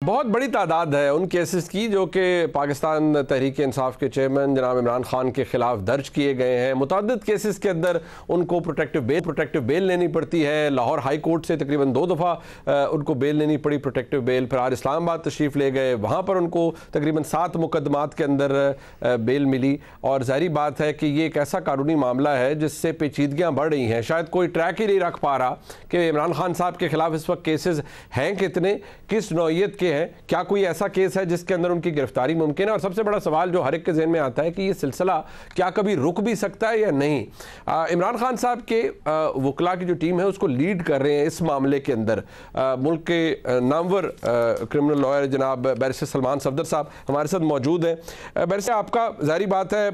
बहुत बड़ी तादाद है उन केसेस की जो कि पाकिस्तान तहरीक इंसाफ के चेयरमैन जनाब इमरान खान के खिलाफ दर्ज किए गए हैं। मुतअद्दिद केसेस के अंदर उनको प्रोटेक्टिव बेल लेनी पड़ती है। लाहौर हाई कोर्ट से तकरीबन 2 दफ़ा उनको बेल लेनी पड़ी, प्रोटेक्टिव बेल। फिर आज इस्लामाबाद तशरीफ़ ले गए, वहाँ पर उनको तकरीबन 7 मुकदमात के अंदर बेल मिली। और ज़ाहिर बात है कि ये एक ऐसा कानूनी मामला है जिससे पेचीदगियाँ बढ़ रही हैं। शायद कोई ट्रैक ही नहीं रख पा रहा कि इमरान खान साहब के खिलाफ इस वक्त केसेस हैं कितने, किस नौइयत के हैं, क्या कोई ऐसा केस है जिसके अंदर उनकी गिरफ्तारी मुमकिन है। और सबसे बड़ा सवाल जो हर एक के ज़हन में आता है कि ये सिलसिला क्या कभी रुक भी सकता है या नहीं। इमरान खान साहब के वकला की जो टीम है उसको लीड कर रहे हैं इस मामले के अंदर मुल्क के नामवर क्रिमिनल लॉयर जनाब बैरिस्टर सलमान सफदर साहब हमारे साथ मौजूद हैं। बैरिस्टर, आपका जारी बात है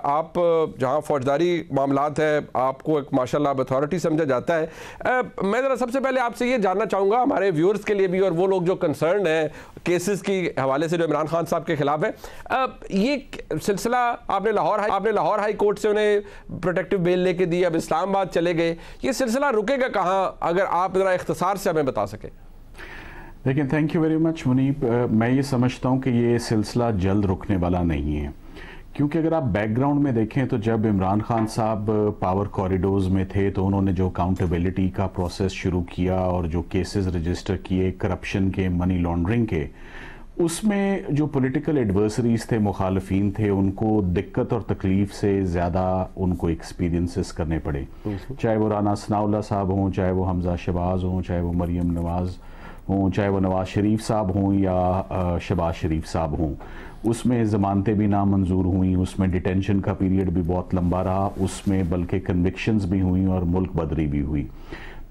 आप जहाँ फौजदारी मामलात है आपको एक माशाल्लाह अथॉरिटी समझा जाता है। मैं ज़रा सबसे पहले आपसे ये जानना चाहूँगा, हमारे व्यूअर्स के लिए भी और वो लोग जो कंसर्न है केसेस के हवाले से जो इमरान खान साहब के खिलाफ है, ये सिलसिला आपने लाहौर हाई कोर्ट से उन्हें प्रोटेक्टिव बेल लेके दी, अब इस्लामाबाद चले गए, ये सिलसिला रुकेगा कहाँ, अगर आप ज़रा इख्तिसार से हमें बता सकें। देखिए, thank you very much Munib. मैं ये समझता हूँ कि ये सिलसिला जल्द रुकने वाला नहीं है, क्योंकि अगर आप बैकग्राउंड में देखें तो जब इमरान खान साहब पावर कॉरिडोर्स में थे तो उन्होंने जो अकाउंटेबिलिटी का प्रोसेस शुरू किया और जो केसेस रजिस्टर किए करप्शन के, मनी लॉन्ड्रिंग के, उसमें जो पॉलिटिकल एडवर्सरीज थे, मुखालफीन थे, उनको दिक्कत और तकलीफ से ज़्यादा उनको एक्सपीरियंसेस करने पड़े। चाहे वो राना सनाउल्लाह साहब हों, चाहे वो हमजा शहबाज हों, चाहे वो मरियम नवाज़ हों, चाहे वो नवाज़ शरीफ साहब हों या शहबाज शरीफ साहब हों। उसमें ज़मानतें भी नामंजूर हुई, उसमें डिटेंशन का पीरियड भी बहुत लंबा रहा, उसमें बल्कि कन्विक्शंस भी हुई और मुल्क बदरी भी हुई।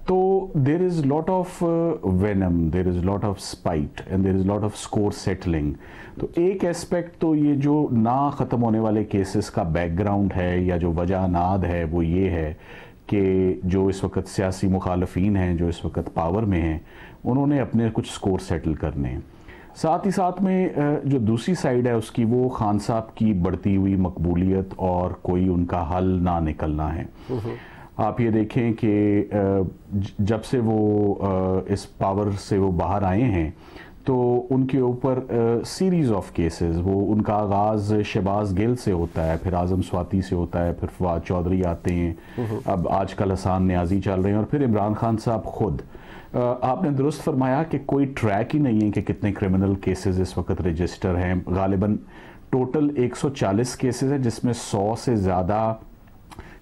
तो there is lot of venom, there is lot of spite and there is lot off score settling. तो एक एस्पेक्ट तो ये जो ना ख़त्म होने वाले केसेस का बैकग्राउंड है या जो वजह नाद है वो ये है कि जो इस वक्त सियासी मुखालफीन हैं, जो इस वक्त पावर में हैं, उन्होंने अपने कुछ स्कोर सेटल करने हैं। साथ ही साथ में जो दूसरी साइड है उसकी, वो खान साहब की बढ़ती हुई मकबूलियत और कोई उनका हल ना निकलना है। आप ये देखें कि जब से वो इस पावर से वो बाहर आए हैं तो उनके ऊपर सीरीज़ ऑफ केसेस, वो उनका आगाज़ शहबाज गिल से होता है, फिर आज़म स्वाति से होता है, फिर फवाद चौधरी आते हैं, अब आजकल हसान न्याजी चल रहे हैं और फिर इमरान खान साहब खुद। आपने दुरुस्त फरमाया कि कोई ट्रैक ही नहीं है कि कितने क्रिमिनल केसेस इस वक्त रजिस्टर हैं। गालिबन टोटल 140 केसेस हैं, जिसमें 100 से ज़्यादा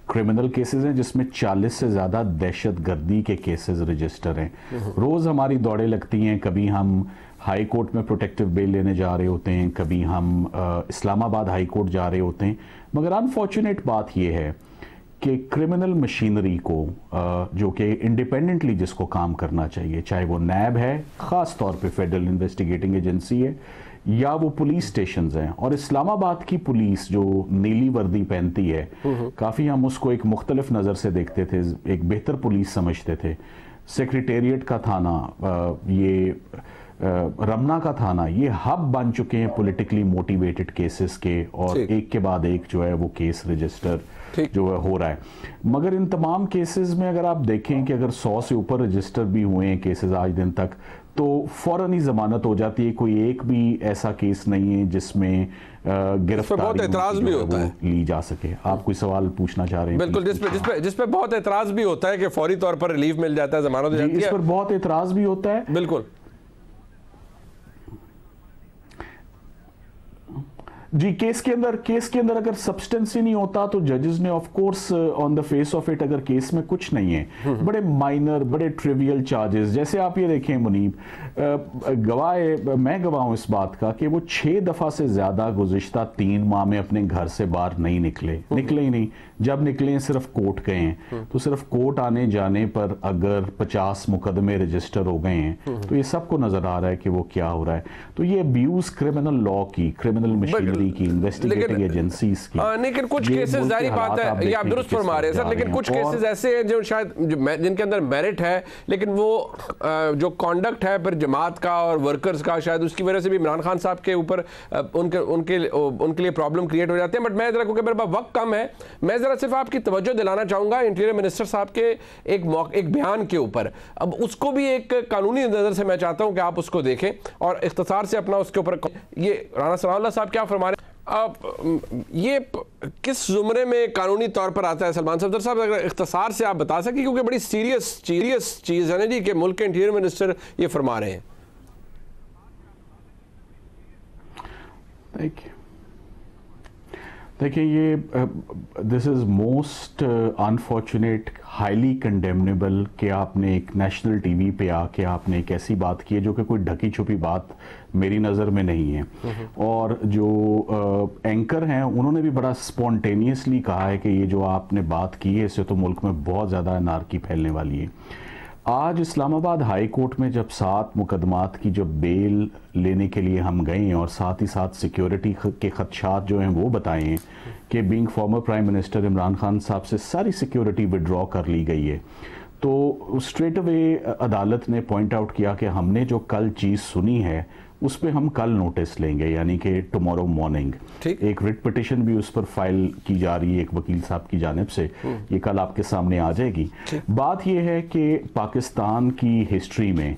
क्रिमिनल केसेस हैं, जिसमें 40 से ज़्यादा दहशत गर्दी के केसेस रजिस्टर हैं। रोज़ हमारी दौड़ें लगती हैं, कभी हम हाई कोर्ट में प्रोटेक्टिव बेल लेने जा रहे होते हैं, कभी हम इस्लामाबाद हाई कोर्ट जा रहे होते हैं। मगर अनफॉर्चुनेट बात यह है कि क्रिमिनल मशीनरी को जो कि इंडिपेंडेंटली जिसको काम करना चाहिए, चाहे वो नैब है, ख़ास तौर पे फेडरल इन्वेस्टिगेटिंग एजेंसी है, या वो पुलिस स्टेशंस हैं, और इस्लामाबाद की पुलिस जो नीली वर्दी पहनती है, काफ़ी हम उसको एक मुख्तलिफ नज़र से देखते थे, एक बेहतर पुलिस समझते थे। सेक्रेटेरिएट का थाना, ये रमना का थाना, ये हब बन चुके हैं पॉलिटिकली मोटिवेटेड केसेस के, और एक के बाद एक जो है वो केस रजिस्टर जो है हो रहा है। मगर इन तमाम केसेस में अगर आप देखें कि अगर 100 से ऊपर रजिस्टर भी हुए हैं केसेस आज दिन तक, तो फ़ौरन ही जमानत हो जाती है। कोई एक भी ऐसा केस नहीं है जिसमें गिरफ्तारी एतराज़ भी होता है ली जा सके। आप कोई सवाल पूछना चाह रहे हैं? बिल्कुल, जिस पे बहुत एतराज़ भी होता है कि फौरी तौर पर रिलीफ मिल जाता है, जमानत हो जाती है, इस पर बहुत एतराज़ भी होता है। बिल्कुल जी, केस के अंदर अगर सब्सटेंस ही नहीं होता तो जजेस ने of course on the face of it, अगर केस में कुछ नहीं है, बड़े माइनर, बड़े ट्रिवियल चार्जेस, जैसे आप ये देखें मुनीब, मैं गवाह हूं इस बात का कि वो 6 दफ़ा से ज़्यादा गुज़िश्ता 3 माह में अपने घर से बाहर नहीं निकले ही नहीं। जब निकले सिर्फ कोर्ट गए हैं, तो सिर्फ कोर्ट आने जाने पर अगर 50 मुकदमे रजिस्टर हो गए हैं, तो ये सबको नज़र आ रहा है कि वो क्या हो रहा है। तो ये अब्यूज़ क्रिमिनल लॉ की, क्रिमिनल मशीनरी जुडिशरी की, इन्वेस्टिगेटिंग एजेंसीज की। लेकिन कुछ केसेस, जारी बात है, ये आप दुरुस्त फरमा रहे हैं सर, लेकिन कुछ केसेस ऐसे हैं जो शायद जिनके अंदर मेरिट है, लेकिन वो जो कॉन्डक्ट है फिर जमात का और वर्कर्स का, शायद उसकी वजह से भी इमरान खान साहब के ऊपर उनके लिए प्रॉब्लम क्रिएट हो जाते हैं। बट मैं जरा, क्योंकि मेरे पास वक्त कम है, मैं जरा सिर्फ आपकी तवज्जो दिलाना चाहूंगा इंटीरियर मिनिस्टर साहब के एक बयान के ऊपर। अब उसको भी एक कानूनी नजर से मैं चाहता हूं कि आप उसको देखें और इख्तिसार से अपना उसके ऊपर, ये राना सनाउल्लाह साहब क्या फरमा रहे हैं, अब ये किस जुमरे में कानूनी तौर पर आता है सलमान सफदर साहब, अगर इख्तिसार से आप बता सकें, क्योंकि बड़ी सीरियस चीज़ है ना जी कि मुल्क के इंटीरियर मिनिस्टर ये फरमा रहे हैं। देखिए ये this is most unfortunate, highly condemnable कि आपने एक नेशनल टीवी पे आके आपने एक ऐसी बात की है जो कि कोई ढकी छुपी बात मेरी नज़र में नहीं है। और जो एंकर हैं उन्होंने भी बड़ा स्पॉन्टेनियसली कहा है कि ये जो आपने बात की है इससे तो मुल्क में बहुत ज़्यादा अनारकी फैलने वाली है। आज इस्लामाबाद हाई कोर्ट में जब 7 मुकदमात की जब बेल लेने के लिए हम गए और साथ ही साथ सिक्योरिटी के खदशात जो हैं वो बताए हैं कि being former prime minister Imran Khan साहब से सारी सिक्योरिटी विड्रॉ कर ली गई है, तो स्ट्रेट अवे अदालत ने पॉइंट आउट किया कि हमने जो कल चीज़ सुनी है उस पर हम कल नोटिस लेंगे, यानी कि टुमारो मॉर्निंग एक रिट पिटिशन भी उस पर फाइल की जा रही है एक वकील साहब की जानिब से, ये कल आपके सामने आ जाएगी। बात यह है कि पाकिस्तान की हिस्ट्री में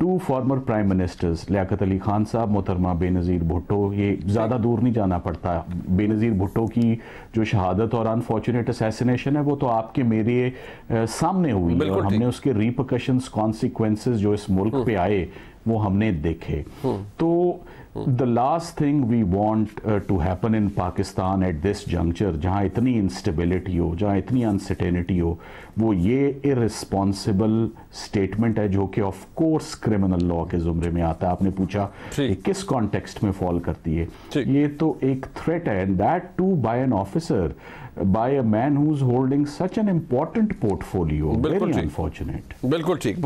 2 former prime ministers, Liaquat Ali Khan साहब, मोहतरमा बेनज़ीर भुट्टो, ये ज़्यादा दूर नहीं जाना पड़ता, बेनज़ीर भुट्टो की जो शहादत और अनफॉर्चुनेट असैसिनेशन है वो तो आपके मेरे सामने हुई है और हमने उसके रिपरकशंस, कॉन्सिक्वेंसेस जो इस मुल्क पे आए वो हमने देखे। तो the last thing we want to happen in Pakistan at this juncture, जहाँ इतनी इंस्टेबिलिटी हो, जहाँ इतनी अनसर्टेनिटी हो, वो ये इररिस्पॉन्सिबल स्टेटमेंट है जो कि ऑफ कोर्स क्रिमिनल लॉ के जुमरे में आता है। आपने पूछा कि किस कॉन्टेक्स्ट में फॉल करती है, ये तो एक थ्रेट है, and that too by an officer, by a man who is holding such an important portfolio. Very unfortunate. बिल्कुल ठीक।